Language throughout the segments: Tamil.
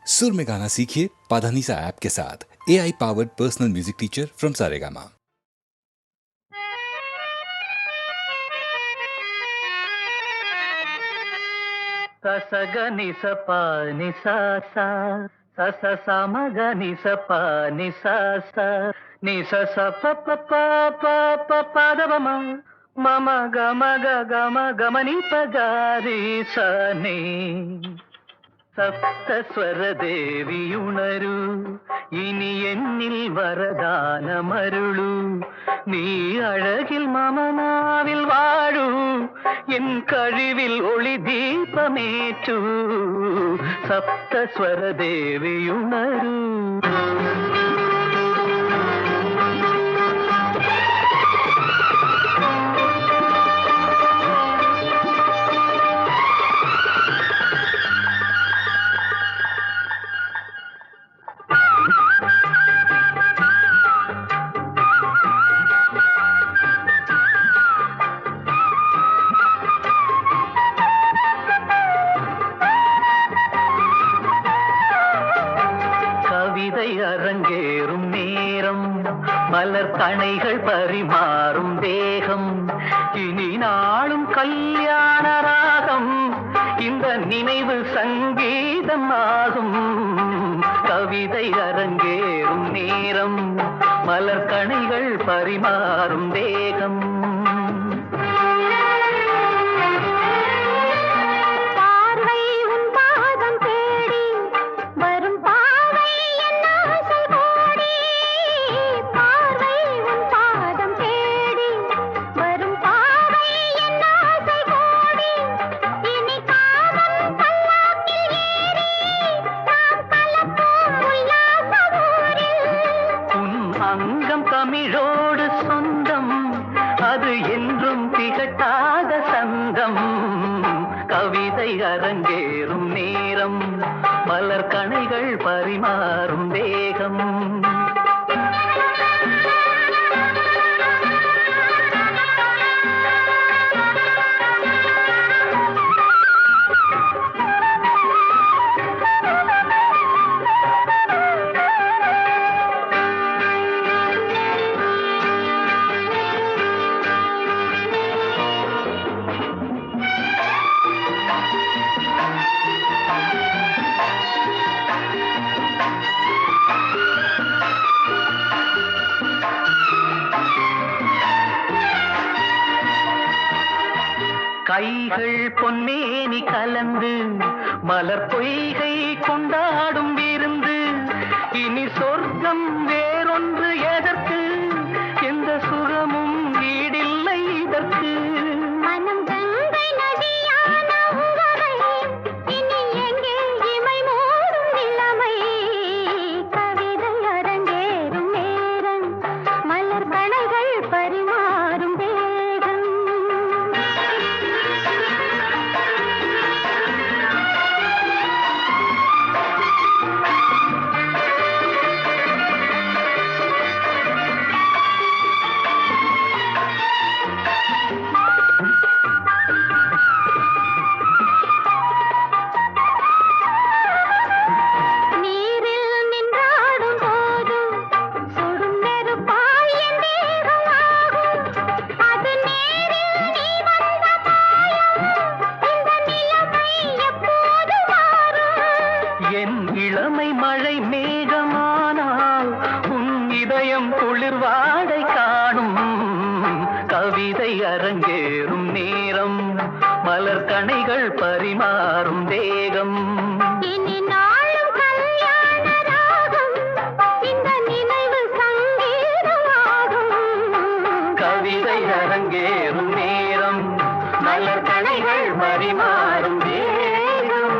सुर में गाना सीखिए पाधानीसा ऐप के साथ। AI powered personal music teacher from Saregama. ససగని సపాని సాసా సస సమగని సపాని సాసా ని సస పప పప పదవమ మమ గమ గమ గమని పగారి సని സപ്തസ്വരദേവിയുണരൂ ഇനി എന്നിൽ വരദാനമരുളൂ നീ അഴകിൽ മമനാവിൽ വാഴൂ എൻ കഴിവിൽ ഒളി ദീപമേറ്റൂ സപ്തസ്വരദേവിയുണരൂ அரங்கேறும் நேரம் மலர் கணைகள் பரிமாறும் தேகம் இனி நாளும் கல்யாண ராகம் இந்த நினைவு சங்கீதம் ஆகும் கவிதை அரங்கேறும் நேரம் மலர் கணைகள் பரிமாறும் தேகம் அங்கம் தமிழோடு சொந்தம் அது என்றும் திகட்டாத சந்தம் கவிதை அரங்கேறும் நேரம் மலர் கணைகள் பரிமாறும் வேகம் கைகள் பொன்மேனி கலந்து மலர் பொய்கை கொண்டாடும் விருந்து இனி சொர்க்கம் வேறொன்று எதற்கு எந்த சுகமும் ஈடில்லை இதற்கு மனம் கங்கை நதியான உறவை இனி எங்கே இமை மூடும் நிலைமை கவிதை அரங்கேறும் நேரம் மலர் கணைகள் பரிமாறும் வேகம் இளமை மழை மேகமானால் உன் இதயம் குளிர்வாடை காணும் கவிதை அரங்கேறும் நேரம் மலர் கணைகள் பரிமாறும் தேகம் இனி நாளும் கல்யாண ராகம் இந்த நினைவு சங்கீதமாகும் கவிதை அரங்கேறும் நேரம் மலர் கணைகள் பரிமாறும் தேகம்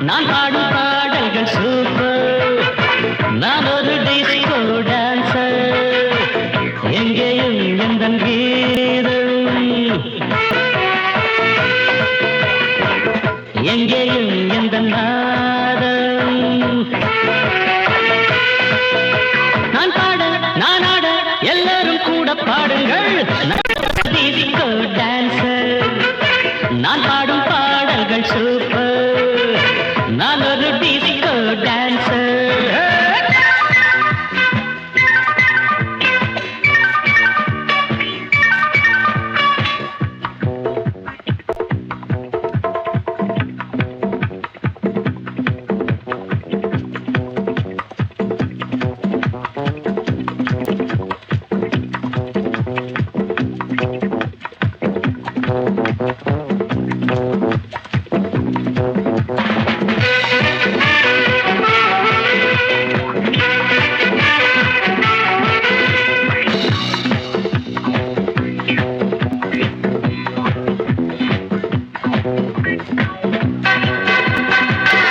நான் பாடும் பாடல்கள் சூப்பர். நான் ஒரு டிஸ்கோ டான்சர். எங்கேயும் எந்த கீதம், எங்கேயும் எந்த நாதம். நான் பாட நான் ஆட எல்லாரும் கூட பாடுங்கள். Disco dancer. நான் பாடும் பாடல்கள் சூப்பர். நான் ஒரு டிஸ்கோ டான்சர்.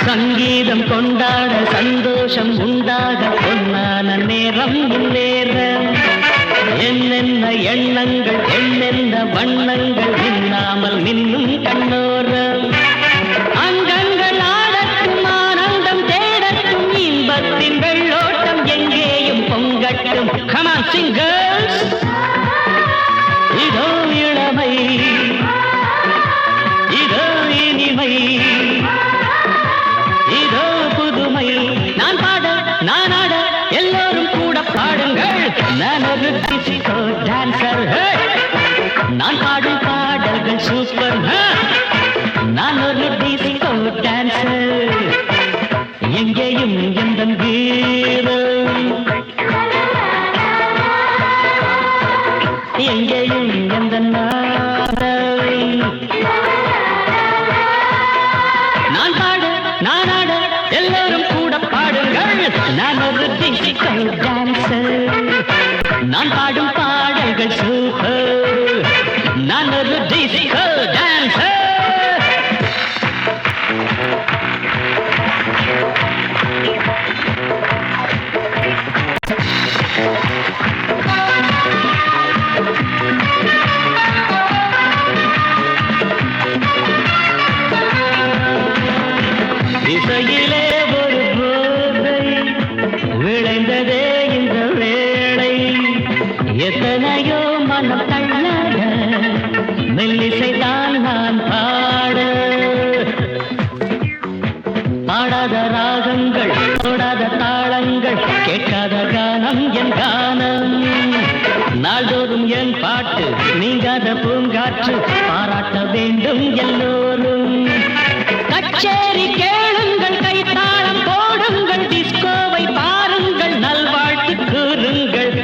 சங்கீதம் கொண்டாட சந்தோஷம் உண்டாக பொன்னான நேரம் இந்நேரம். என்னென்ன எண்ணங்கள் என்னென்ன வண்ணங்கள் இல்லாமல் மின்னும் கண்ணோரம். அங்கங்கள் ஆடட்டும் ஆனந்தம் தேடட்டும் இன்பத்தின் வெள்ளோட்டம் எங்கேயும் பொங்கட்டும். Come on singers. இதோ இளமை, இதோ இனிமை, இதோ புதுமை. நான் பாட நான் ஆட எல்லோரும் கூட பாடுங்கள். நான் ஒரு டிஸ்கோ டான்சர். நான் பாடும் பாடல்கள் சூப்பர். நான் ஒரு டிஸ்கோ டான்சர். எங்கேயும் எந்த கீதம், எங்கேயும் எந்த நாதம். நான் பாட நான் ஆட எல்லாரும் கூட பாடுங்கள். நான் ஒரு டிஸ்கோ டான்சர். நான் பாடும் பாடல்கள் சூப்பர். நான் ஒரு டிஸ்கோ டான்சர். இசையிலே ஒரு போதை விளைந்ததே இந்த வேளை. எத்தனையோ மனம் தள்ளாட மெல்லிசைதான் நான் பாட. பாடாத ராகங்கள் தொடாத தாளங்கள் கேட்காத கானம் என் கானம். நாள்தோறும் என் பாட்டு நீங்காத பூங்காற்று பாராட்ட வேண்டும் எல்லோரும். கச்சேரி கேளுங்கள், கைத்தாளம் போடுங்கள், டிஸ்கோவை பாருங்கள், நல்வாழ்த்து கூறுங்கள்.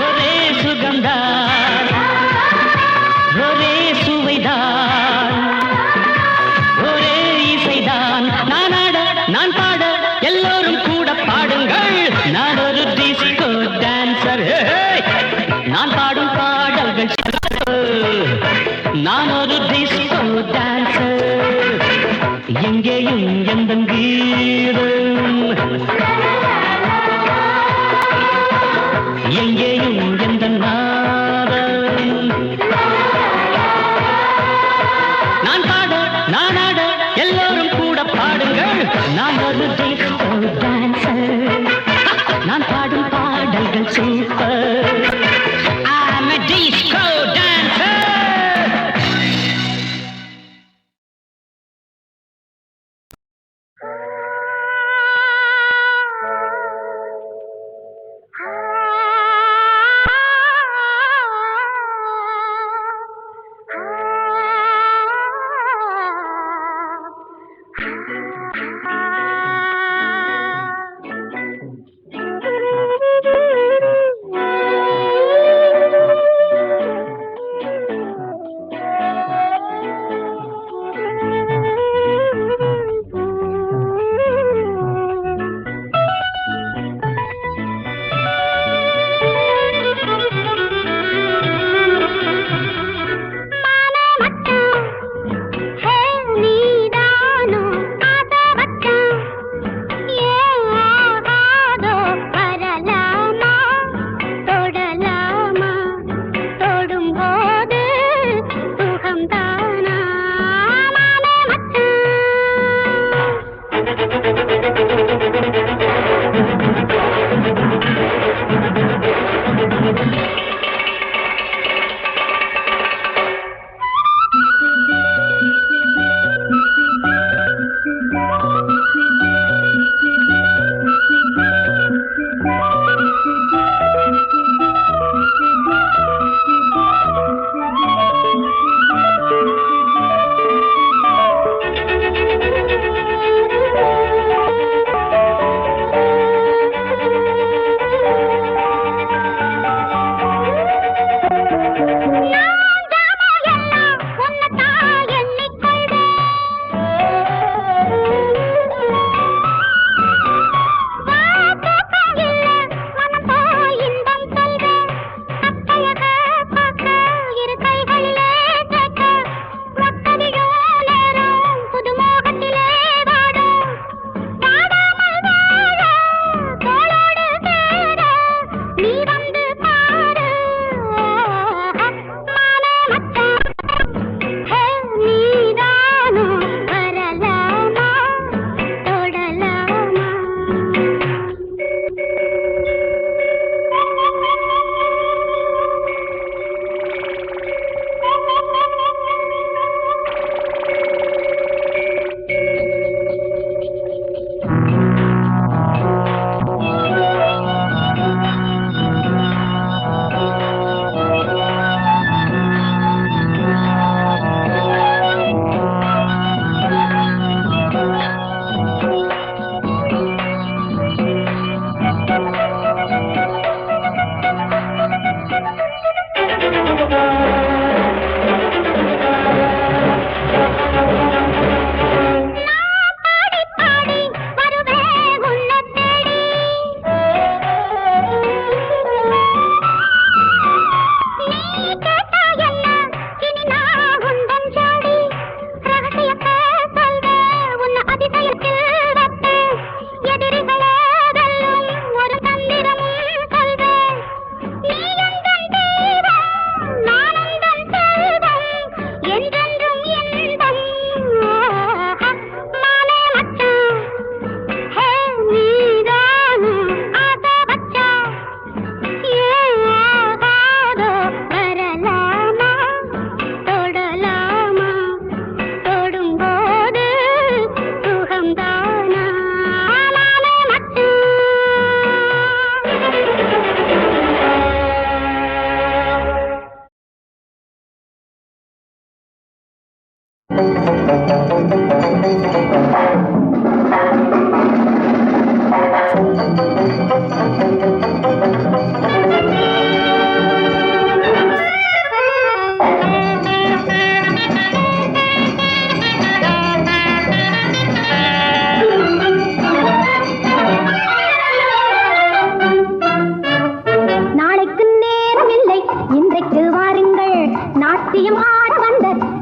ஒரே சுகம்தான், ஒரே சுவைதான், ஒரே இசைதான். நான் ஆட நான் பாட எல்லோரும் கூட பாடுங்கள். நான் ஒரு டிஸ்கோ டான்சர். நான் பாடும் பாடல்கள் நான் ஒரு டிஸ்கோ டான்சர். எங்கேயும் எந்த கீதம், எங்கேயும் எந்த நாதம். நான் பாட நான் ஆட எல்லோரும் கூட பாடுங்கள். நான் ஒரு டிஸ்கோ டான்சர். நான் பாடும் பாடல்கள் super. I'm a disco dancer.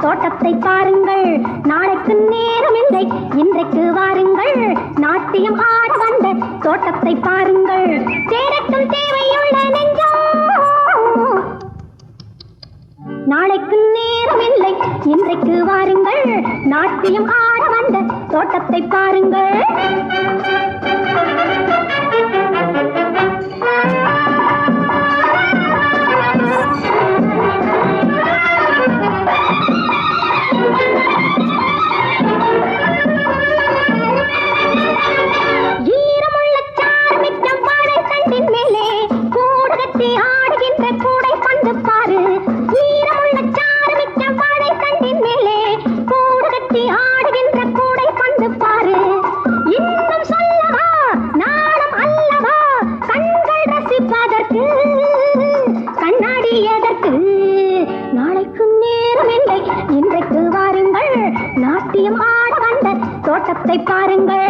தோட்டத்தை பாருங்கள், நாளைக்கு நேரமில்லை, இன்றைக்கு வாருங்கள். நாட்டியம் ஆட வந்த தோட்டத்தை பாருங்கள், சேரட்டும் தேவையுள்ள நெஞ்சம். நாளைக்கு நேரமில்லை, இன்றைக்கு வாருங்கள். நாட்டியம் ஆட வந்த தோட்டத்தை பாருங்கள். நாளைக்கு நேரமில்லை, இன்றைக்கு வாருங்கள். நாட்டியம் ஆட வந்த தோட்டத்தை பாருங்கள்.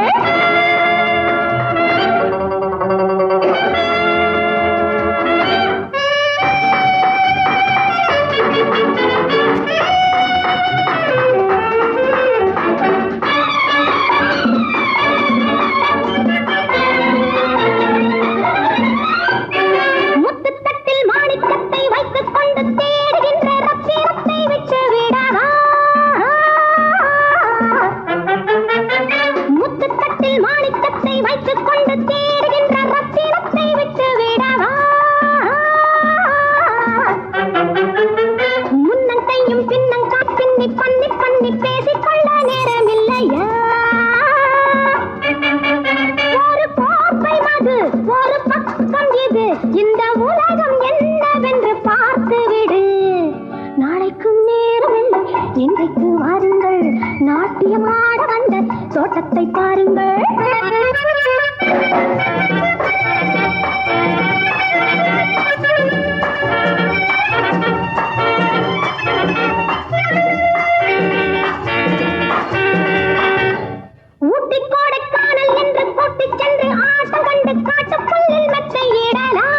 இந்த உலகம் என்னவென்று பார்த்துவிடு. நாளைக்கு நேரமில்லை, இன்றைக்கு வாருங்கள். நாட்டியம் ஆட வந்த தோட்டத்தை பாருங்கள். ஊட்டி கோடைக்கானல் என்று கூட்டிச் சென்று ஆட்டம் கண்டு காட்டுப்புல்லில் மெத்தையிடலாம்.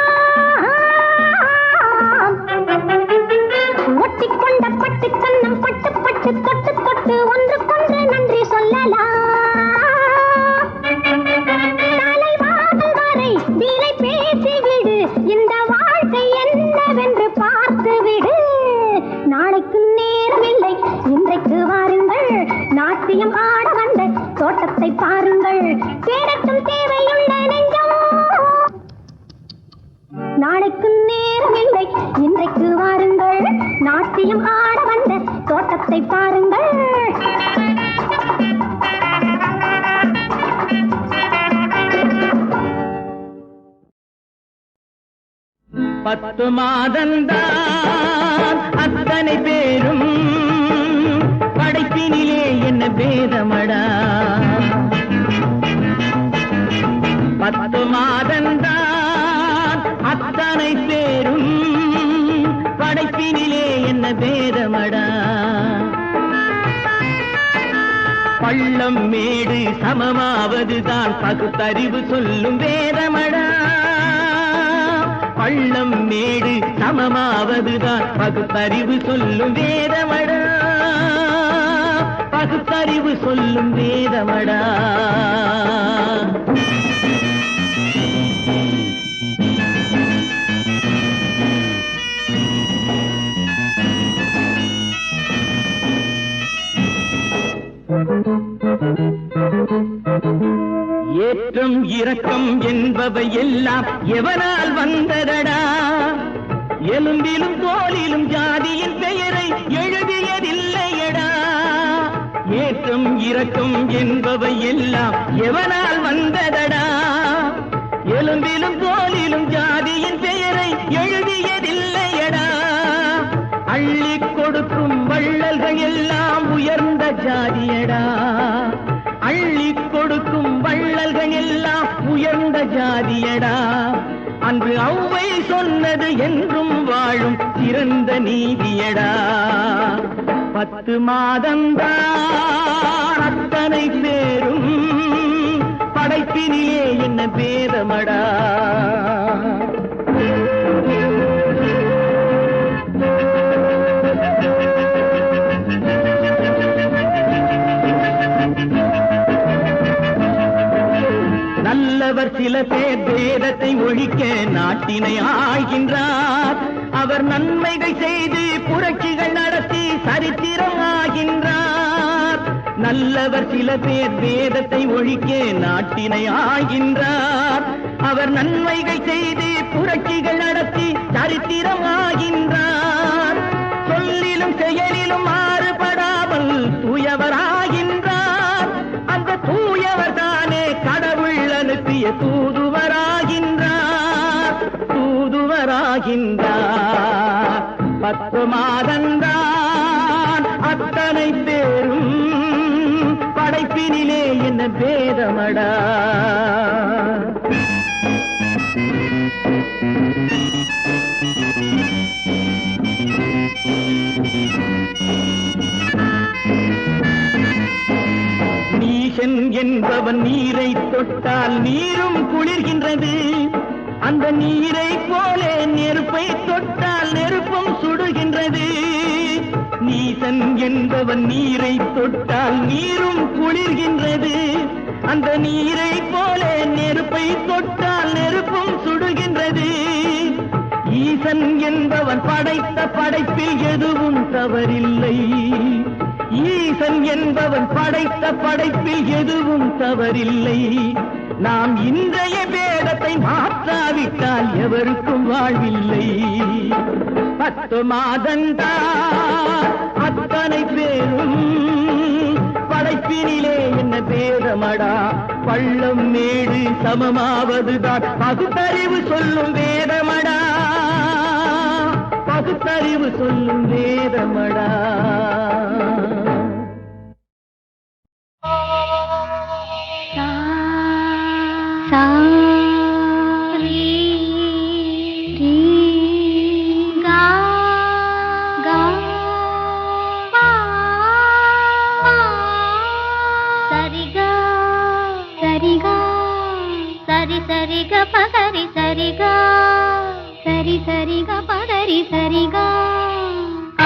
ஒட்டிக்கொண்ட பட்டு கண்ணம் பட்டு பட்டு தொட்டு தொட்டு ஒன்றுக்கொன்று நன்றி சொல்லலாம். தலைவாசல் வரை வீலை பேசிவிடு, இந்த வாழ்க்கை என்னவென்று பார்த்துவிடு. நாளைக்கு நேரமில்லை, இன்றைக்கு வாருங்கள். நாட்டியம் ஆட வந்த தோட்டத்தை பாருங்கள், சேரட்டும் தேவையுள்ள நெஞ்சம். நாளைக்கு நேரமில்லை, இன்றைக்கு வாருங்கள். நாட்டியம் ஆட வந்த தோட்டத்தை பாருங்கள். பத்து மாதந்தான் அத்தனை பேரும் படைப்பினிலே என்ன பேதமடா. பத்து மாதந்தான் அத்தனை பேரும் படைப்பினிலே என்ன பேதமடா. பள்ளம் மேடு சமமாவதுதான் பகுத்தறிவு சொல்லும் வேதமடா. பள்ளம் மேடு சமமாவதுதான் பகுத்தறிவு சொல்லும் வேதமடா. பகுத்தறிவு சொல்லும் வேதமடா. ஏற்றம் இரக்கம் என்பவை எல்லாம் எவனால் வந்ததடா. எலும்பிலும் தோலிலும் ஜாதியின் பெயரை எழுதியதில்லையடா. ஏற்றம் இரக்கம் என்பவை எல்லாம் எவனால் வந்ததடா. எலும்பிலும் தோலிலும் ஜாதியின் பெயரை எழுதியதில்லையடா. அள்ளி கொடுக்கும் வள்ளல்கள் எல்லாம் உயர்ந்த ஜாதியடா. அள்ளி கொடுக்கும் வள்ளல்கள் எல்லாம் உயர்ந்த ஜாதியடா. அன்று ஔவை சொன்னது என்றும் வாழும் சிறந்த நீதியடா. 10 மாதந்தான் அத்தனை பேரும் படைப்பினிலே என்ன பேதமடா. நல்லவர் சில பேர் வேதத்தை ஒழிக்க நாட்டினை ஆள்கின்றார். அவர் நன்மைகள் செய்து புரட்சிகள் நடத்தி சரித்திரம் ஆகின்றார். நல்லவர் சில பேர் வேதத்தை ஒழிக்க நாட்டினை ஆகின்றார். அவர் நன்மைகள் செய்து புரட்சிகள் நடத்தி சரித்திரம் ஆகின்றார். சொல்லிலும் செயலிலும் மாறுபடாமல் தூயவராகின்றார். அந்த தூயவர் தானே கடவுள் அனுப்பிய தூதுவராகின்றார். 10 மாதந்தான் அத்தனை பேரும் படைப்பினிலே என்ன பேதமடா. நீசன் என்பவன் நீரை தொட்டால் நீரும் குளிர்கின்றது. அந்த நீரை போல நெருப்பை தொட்டால் நெருப்பும் சுடுகின்றது. நீசன் என்பவன் நீரை தொட்டால் நீரும் குளிர்கின்றது. அந்த நீரை போல நெருப்பை தொட்டால் நெருப்பும் சுடுகின்றது. ஈசன் என்பவன் படைத்த படைப்பில் எதுவும் தவறில்லை. ஈசன் என்பவன் படைத்த படைப்பில் எதுவும் தவறில்லை. நாம் இன்றைய வேதத்தை மாற்றாவிட்டால் எவருக்கும் வாழ்வில்லை. 10 மாதந்தான் அத்தனை பேரும் படைப்பினிலே என்ன பேதமடா. பள்ளம் மேடு சமமாவதுதான் பகுத்தறிவு சொல்லும் வேதமடா. பகுத்தறிவு சொல்லும் வேதமடா.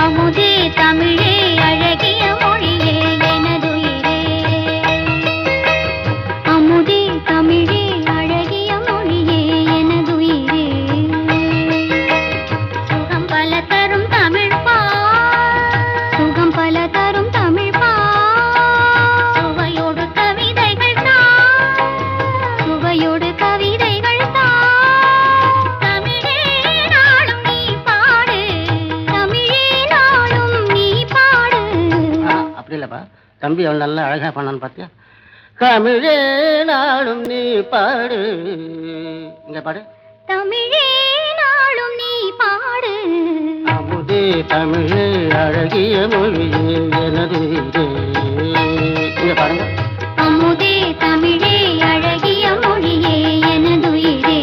அமுதே தமிழே அழகிய மொழியே எனதுயிரே. அமுதே தமிழே அழகிய மொழியே எனதுயிரே. சுகம் பல தரும் தமிழ் பா, சுகம் பல தரும் தமிழ் பா. சுவையோடு கவிதைகள் தான், சுவையோடு கவிதைகள் தான். தமிழே நாளும் நீ பாடு, தமிழே நாளும் நீ பாடு. அப்படி இல்லப்பா, தம்பி அவன் நல்லா அழகா பண்ணான்னு பாத்தியா? தமிழே நாளும் நீ பாடு. இங்க பாடு. தமிழே நாளும் நீ பாடு. அமுதே தமிழே அழகிய மொழியே எனது உயிரே. இங்க பாருங்க. அமுதே தமிழே அழகிய மொழியே எனதுயிரே.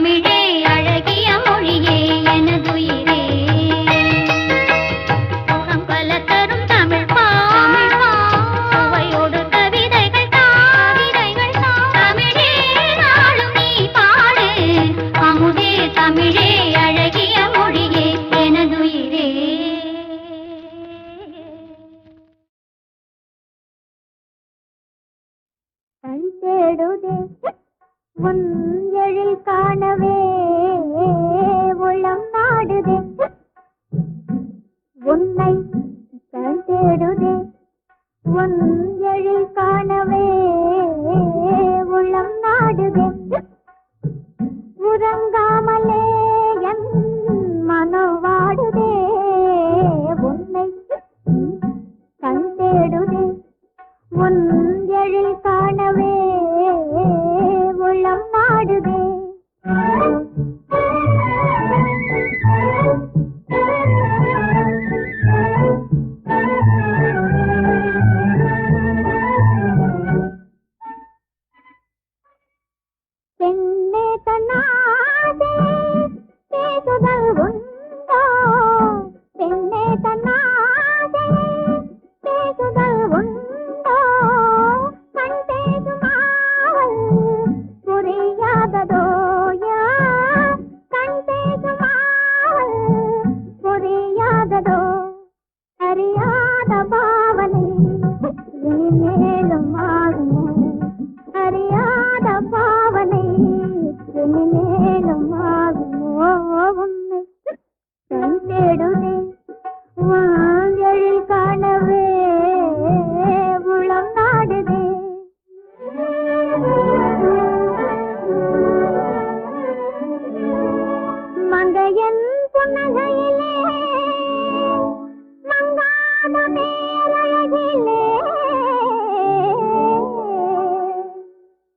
தமிழே அழகிய மொழியே எனதுயிரே சுகம் பல தரும் தமிழ் பாவையோடு கவிதைகள் தமிழே நாளும் நீ பாடு அமுதே தமிழே அழகிய மொழியே எனதுயிரே கண் தேடுதே உன் எழில் காணவே உள்ளம் நாடுதே உன்னை கண் தேடுதே உன் எழில் காணவே உள்ளம் நாடுதே உறங்காமலே என் மனம் வாடுதே உன்னை கண் தேடுதே உன் எழில் காணவே உள்ளம் நாடுதே பெண்ணே தன்னாதே பேசுதல் உண்டோ பெண்ணே தன்னாதே பேசுதல் உண்டோ கண் பேசுமாவல் புரியாததோ யார் கண் பேசுமாவல் புரியாததோ அறியாத பாவனை மேலும் ஆகுமோ அறியாத பாவனை மேலும் ஆகுமோ உன்னை கண் தேடுதே வாங்கலில் காணவே உளம் நாடுதே மங்கையன் புன்னகையிலே மங்காத மேலழகிலே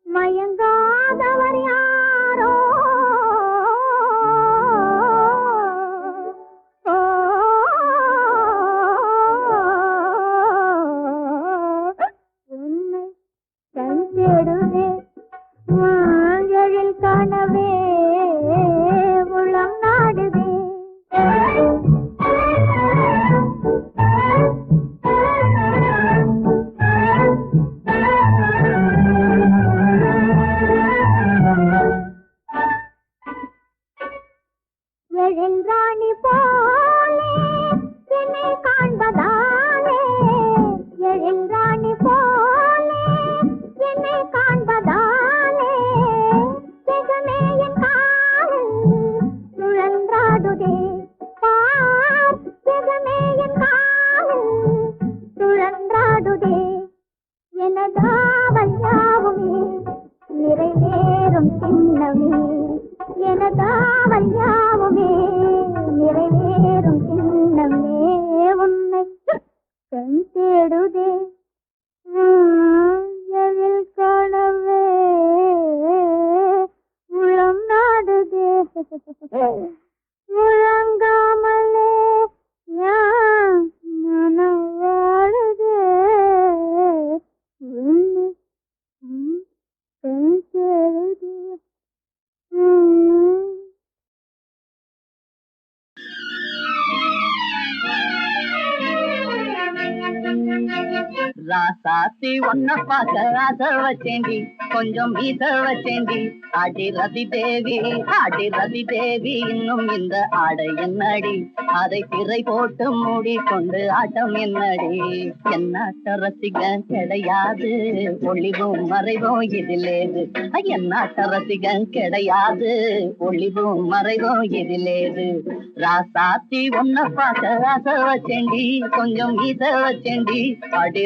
மயங்காதவர் யாரோ உன்னை கண் தேடுதே வாங்கலில் காணவே உளம் நாடுதே எழில் ராணி போலே என்னை காண்பதாலே எழில் ராணி போலே என்னை காண்பதாலே ஜெகமே என் காலில் சுழன்றாடுதே பார் ஜெகமே என் காலில் சுழன்றாடுதே எனதாவல் யாவுமே நிறைவேறும் சின்னமே எனதாவல் யாவுமே நிறைவேறும் சின்னமே உன்னை கண் தேடுதே எழில் காணவே உளம் நாடுதே உறங்காமலே யான் மனம் வாடுதே உன்னை கண் தேடுதே ராசாத்தி ஒன்ன பார்க்க ஆசை வச்சேண்டி கொஞ்சம் மீச வச்சேண்டி ஆடி ரதி தேவி இன்னும் இந்த ஆடை என்னடி அதை திரை போட்டு மூடிக்கொண்டு ஆட்டம் என்னடி என்ன ரசிகன் கிடையாது ஒளிவும் மறைவும் இதிலேது என்ன ரசிகன் கிடையாது ஒளிவும் மறைவும் இதிலேது ராசாத்தி ஒன்ன பார்க்க ஆசை வச்சேண்டி கொஞ்சம் மீச வச்சேண்டி ஆடி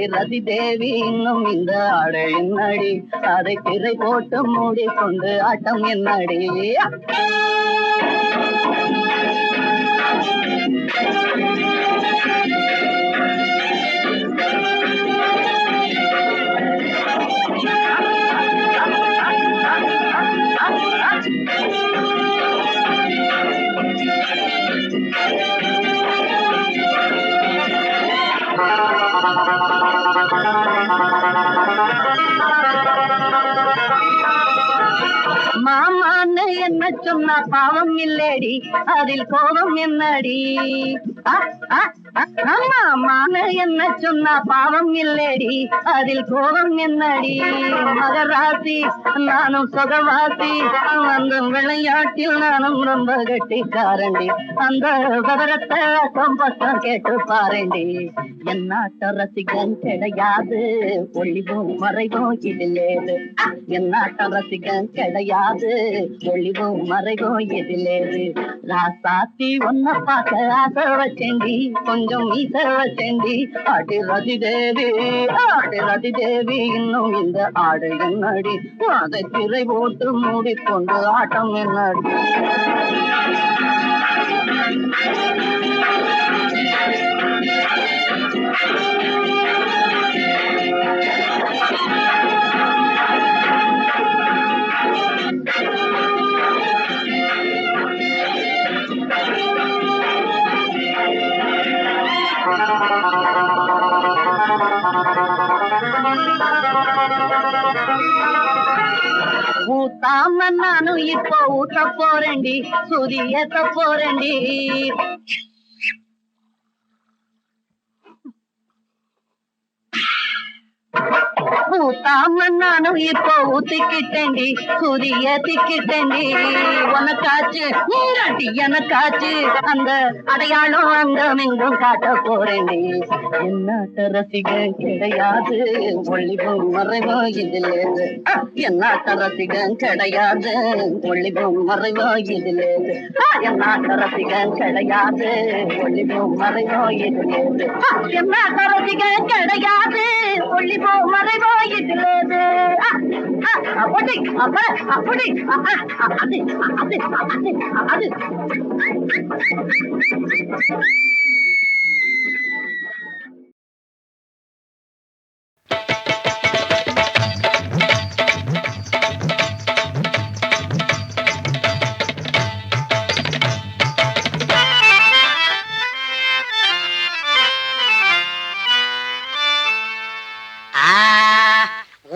ரதி தேவி இன்னும் இந்த ஆடை என்னடி அதை திரை போட்டு மூடிக்கொண்டு ஆட்டம் என்னடி என்ன சொன்னா பாவம் இல்லடி, அதில் கோபம் என்னடி? ஆமா மான என்ன சொன்னா பாவம் இல்லடி, அதில் கோபம் என்னடி? மகராசி நானும் சொகவாசி, அந்த விளையாட்டில் நானும் ரொம்ப கட்டிக்காரண்டி. அந்த விவரத்தை பக்கம் கேட்டு பாருண்டி. என்னாட்ட ரசிகன் கிடையாது, ஒளிவும் மறைவும் இதிலேது. என்னாட்ட ரசிகன் கிடையாது, ஒளிவும் மறைவும் இதிலேது. ராசாத்தி ஒன்ன பார்க்க ஆசை வச்சேண்டி, கொஞ்சம் மீச வச்சேண்டி. ஆட்டு ரதி தேவி, ஆட்டு ரதி தேவி, இன்னும் இந்த ஆடு என்னடி? அதை திரை போட்டு மூடிக்கொண்டு ஆட்டம் என்னடி? ஊத்தாம நானும் இப்போ ஊத்த போறேன்டி, சுதி ஏத்த போறேன்டி. ஊத்தாம நானும் இப்போ ஊத்திக்கிட்டேன்டி, சுதி ஏத்திக்கிட்டேன்டி. உனக்காச்சு நீராட்டி எனக்காச்சு, அந்த அடையாளம் அங்கம் எங்கும் காட்ட போறேன்டி. என்னாட்ட ரசிகன் கிடையாது, ஒளிவும் மறைவும் இதிலேது. என்னாட்ட ரசிகன் கிடையாது, ஒளிவும் மறைவும் இதிலேது. என்னாட்ட ரசிகன் கிடையாது, ஒளிவும் மறைவும் இதிலேது. என்னாட்ட ரசிகன் கிடையாது, ஒளிவும் மறைவும் இதிலேது. அப்படி அப்படி அது அது அது அது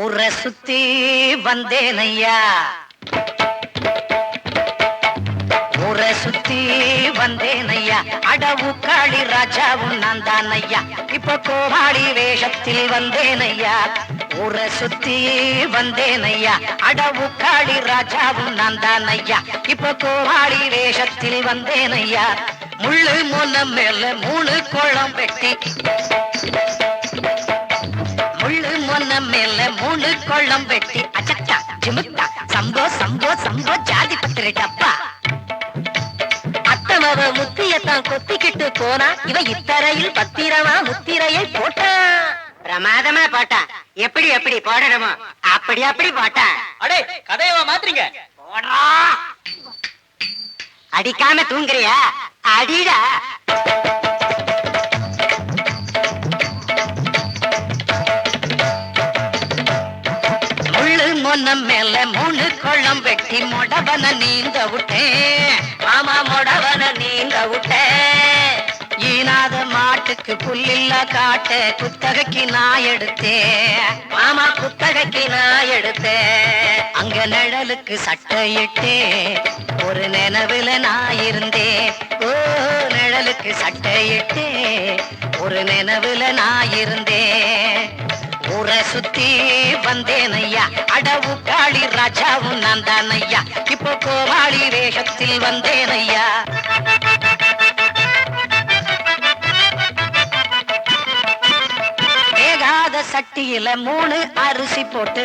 ஊரை சுத்தி வந்தேனையா, ஊரை சுத்தி வந்தேனையா. அடவு காளி ராஜாவும் நான் தான் ஐயா, இப்ப கோமாளி வேஷத்தில் வந்தேனையா. ஊரை சுத்தி வந்தேனையா, அடவு காளி ராஜாவும் நான் தான் ஐயா, இப்ப கோமாளி வேஷத்தில் வந்தேனையா. முள்ளு முன்னம் மேல 3 கோளம் வெட்டி, முள்ளு முன்னம் மேல 3 கோளம் வெட்டி. அச்சச்சா ஜிமுத்தா சம்போ சம்போ சம்போ ஜாதி பத்திரி டப்பா. அத்தமவ முத்தியத்தான் கொத்திக்கிட்டு போனா, இவ இத்தரையில் பத்திரமா முத்திரையை போட்டா. பிரமாதமா போட்டா. எப்படி எப்படி போடணுமோ அப்படி அப்படி போட்டா. அடே கதையவா மாத்துறீங்க? போடுறா. அடிக்காம தூங்குறியா? அடிடா. முன்னம் மேல 3 கோளம் வெட்டி மொடவன நீந்த விட்டேன். மாமா மொடவன நீந்த விட்டேன். ஈனாத மாட்டுக்கு புல்லில்ல காட்ட குத்தகைக்கு நான் எடுத்தேன். மாமா குத்தகைக்கு நான் எடுத்தேன். அங்க நிழலுக்கு சட்டையிட்டேன், ஒரு நினைவுல நான் இருந்தேன். ஓ நிழலுக்கு சட்டையிட்டேன், ஒரு நினைவுல நான் இருந்தேன். ஊரை சுத்தி வந்தேனையா, அடவு காளி ராஜாவும் நான் தான் ஐயா, இப்போ கோமாளி வேஷத்தில் வந்தேனையா. வேகாத சட்டியில 3 அரிசி போட்டு,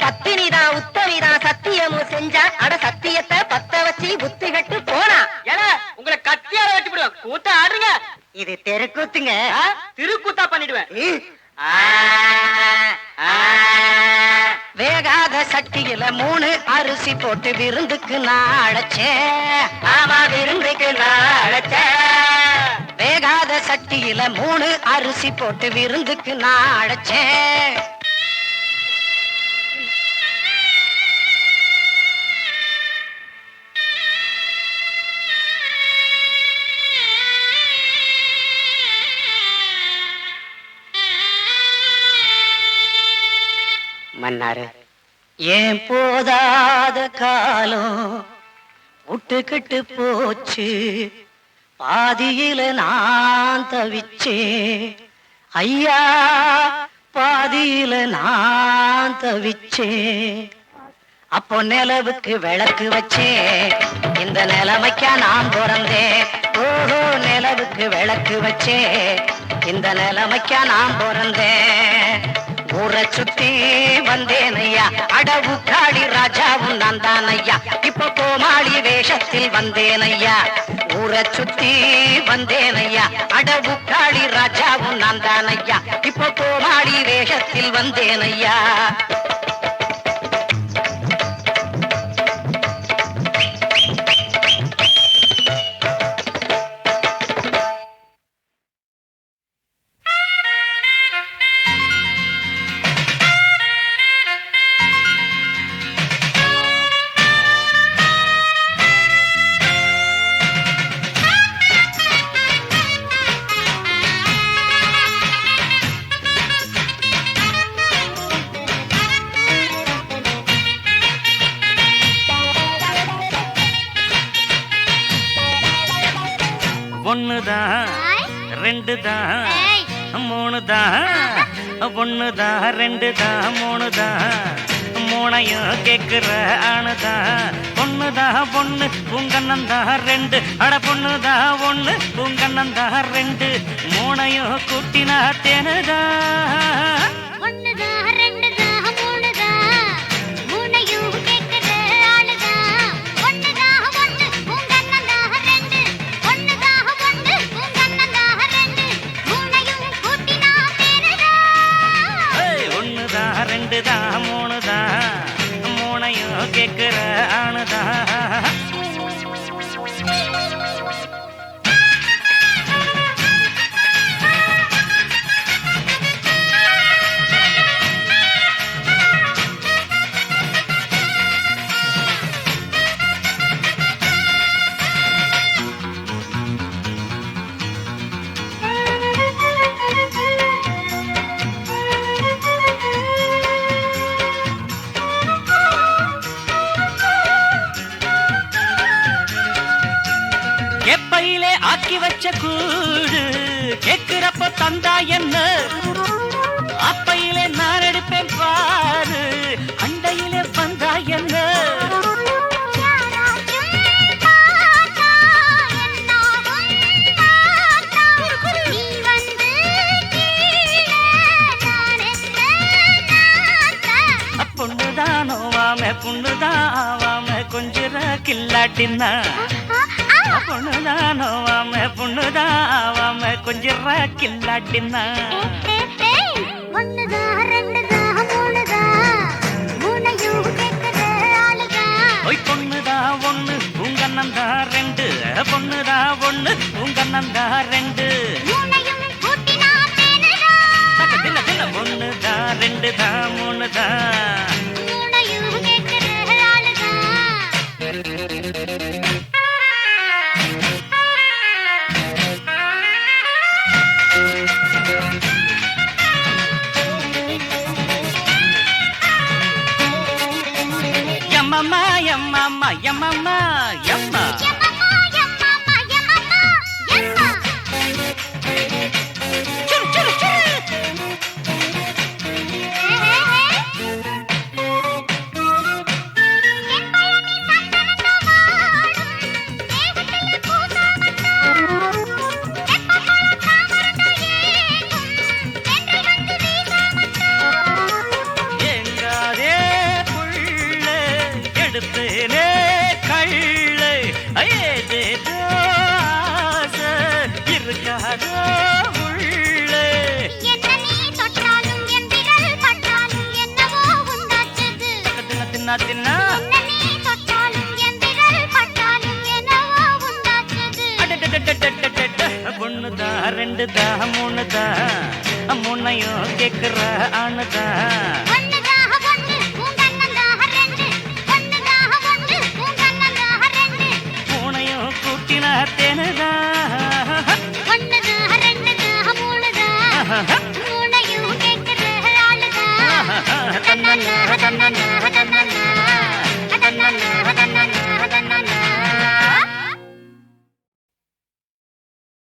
பத்தினிதான் உத்தமிதான் சத்தியமும் செஞ்சா. அட சத்தியத்தை பத்த வச்சு புத்தி கட்டு போனா. ஏன்னா உங்களை கத்தியால வெட்டி விடுவேன். கூத்த ஆடுறீங்க. இது தெருக்கூத்துங்க. திருக்கூத்தா பண்ணிடுவேன். வேகாத சட்டியில 3 அரிசி போட்டு விருந்துக்கு நான் அழைச்சேன். ஆமா விருந்துக்கு நான் அழைச்சேன். வேகாத சட்டியில 3 அரிசி போட்டு விருந்துக்கு நான் அழைச்சேன். மன்னாரு ஏன் போதாத காலம் விட்டுக்கிட்டு போச்சு, பாதியில நான் தவிச்சேன் ஐயா, பாதியில நான் தவிச்சேன். அப்போ நிலவுக்கு விளக்கு வச்சேன், இந்த நிலைமைக்கா நான் பிறந்தேன். ஓஹோ, நிலவுக்கு விளக்கு வச்சேன், இந்த நிலைமைக்கா நான் பிறந்தேன். ஊரை சுத்தி வந்தேன் ஐயா, அடவு காளி ராஜாவும் நான் தான் ஐயா, இப்ப கோமாளி வேஷத்தில் வந்தேன் ஐயா. ஊரை சுத்தி வந்தேன் ஐயா, அடவு காளி ராஜாவும் நான் தான் ஐயா, இப்ப கோமாளி வேஷத்தில் வந்தேன் ஐயா. ஒண்ணுதான் ரெண்டுதான் மூணுதான், ஒண்ணுதான் ரெண்டுதான் மூணுதான், மூணையும் கேக்குற ஆணுதான். பொண்ணுதான் பொண்ணு பூங்கண்ணந்தான் ரெண்டு, அட பொண்ணுதான் ஒண்ணு பூங்கண்ணந்தான் ரெண்டு, மூணையும் கூட்டினா தேனுதான். ரெண்டுதான் மூணுதான், மூணையும் கேக்குற ஆணுதான். எப்பையிலே ஆக்கி வச்ச கூடு கேக்குறப்ப தந்தா என்ன, அப்பையிலே நான் எடுப்பேன் பாரு, அண்டையிலே வந்தா என்ன. பொண்ணுதானோ வாம பொண்ணுதான் ஆவாம கொஞ்சிற கில்லாட்டின்னா, பொண்ணுதானோ வாம பொண்ணுதான் ஆவாம கொஞ்சிற கில்லாட்டின்னா. பொண்ணுதா ஒண்ணு பூங்கண்ணந்தா ரெண்டு, பொண்ணுதா ஒண்ணு பூங்கண்ணந்தா ரெண்டு, ஒண்ணுதா ரெண்டுதா மூணுதா. Yamama, yamama, yamama, yamma. Churu, churu, churu. பொண்ணுதா ரெண்டுதா மூணுதா, மூணையும் கேக்குற ஆணுதா.